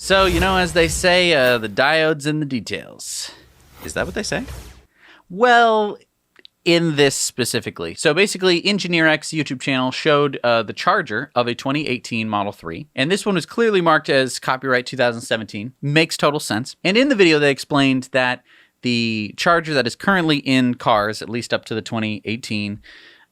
So, as they say, the diodes in the details. Is that what they say? Well, in this specifically. So basically, EngineerX YouTube channel showed the charger of a 2018 Model 3. And this one was clearly marked as copyright 2017. Makes total sense. And in the video, they explained that the charger that is currently in cars, at least up to the 2018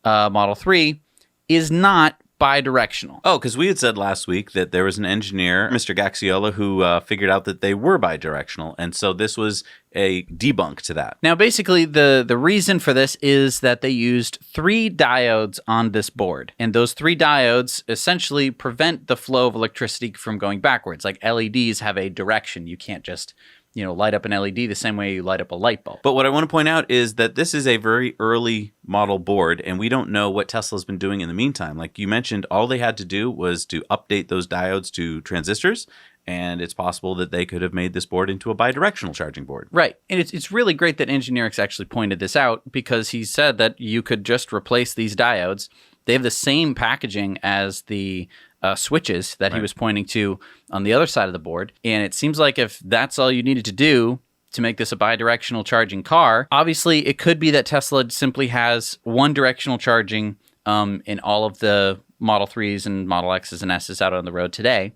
Model 3, is not bidirectional. Oh, because we had said last week that there was an engineer, Mr. Gaxiola, who figured out that they were bidirectional. And so this was a debunk to that. Now, basically, the reason for this is that they used 3 diodes on this board. And those 3 diodes essentially prevent the flow of electricity from going backwards. Like LEDs have a direction. You can't just light up an LED the same way you light up a light bulb. But what I want to point out is that this is a very early model board, and we don't know what Tesla's been doing in the meantime. Like you mentioned, all they had to do was to update those diodes to transistors, and it's possible that they could have made this board into a bidirectional charging board. Right. And it's really great that EngineerX actually pointed this out, because he said that you could just replace these diodes. They have the same packaging as the switches that he was pointing to on the other side of the board. And it seems like if that's all you needed to do to make this a bidirectional charging car, obviously it could be that Tesla simply has one directional charging in all of the Model 3s and Model X's and S's out on the road today.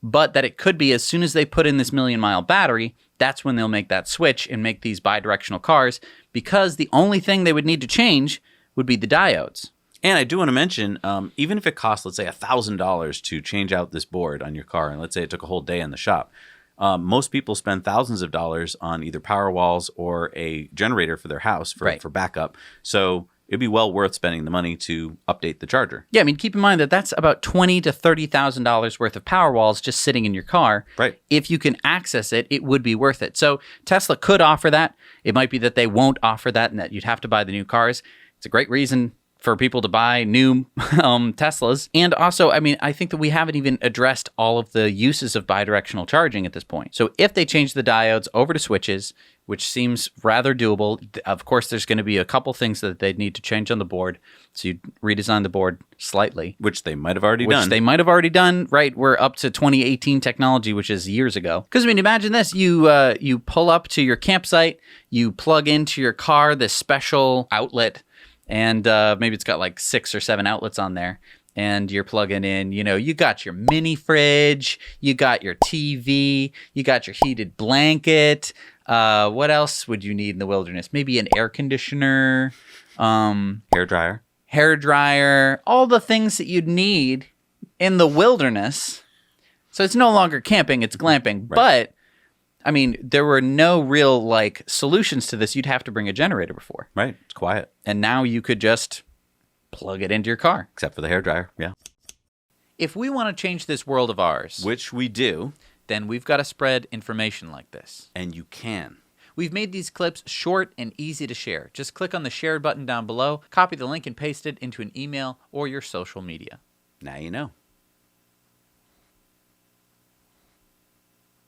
But that it could be as soon as they put in this million-mile battery, that's when they'll make that switch and make these bidirectional cars, because the only thing they would need to change would be the diodes. And I do want to mention, even if it costs, let's say, $1,000 to change out this board on your car, and let's say it took a whole day in the shop, most people spend thousands of dollars on either power walls or a generator for their house for backup. So it'd be well worth spending the money to update the charger. Yeah, I mean, keep in mind that that's about $20,000 to $30,000 worth of power walls just sitting in your car. Right. If you can access it, it would be worth it. So Tesla could offer that. It might be that they won't offer that and that you'd have to buy the new cars. It's a great reason for people to buy new Teslas. And also, I mean, I think that we haven't even addressed all of the uses of bidirectional charging at this point. So if they change the diodes over to switches, which seems rather doable, of course, there's going to be a couple things that they'd need to change on the board. So you redesign the board slightly. Which they might have already done. Right? We're up to 2018 technology, which is years ago. Because, I mean, imagine this. You pull up to your campsite, you plug into your car this special outlet, and maybe it's got like 6 or 7 outlets on there. And you're plugging in, you got your mini fridge, you got your TV, you got your heated blanket. What else would you need in the wilderness? Maybe an air conditioner. Hair dryer. All the things that you'd need in the wilderness. So it's no longer camping, it's glamping. Right. But I mean, there were no real solutions to this. You'd have to bring a generator before. Right. It's quiet. And now you could just plug it into your car. Except for the hairdryer. Yeah. If we want to change this world of ours, which we do, then we've got to spread information like this. And you can. We've made these clips short and easy to share. Just click on the share button down below, copy the link and paste it into an email or your social media. Now you know.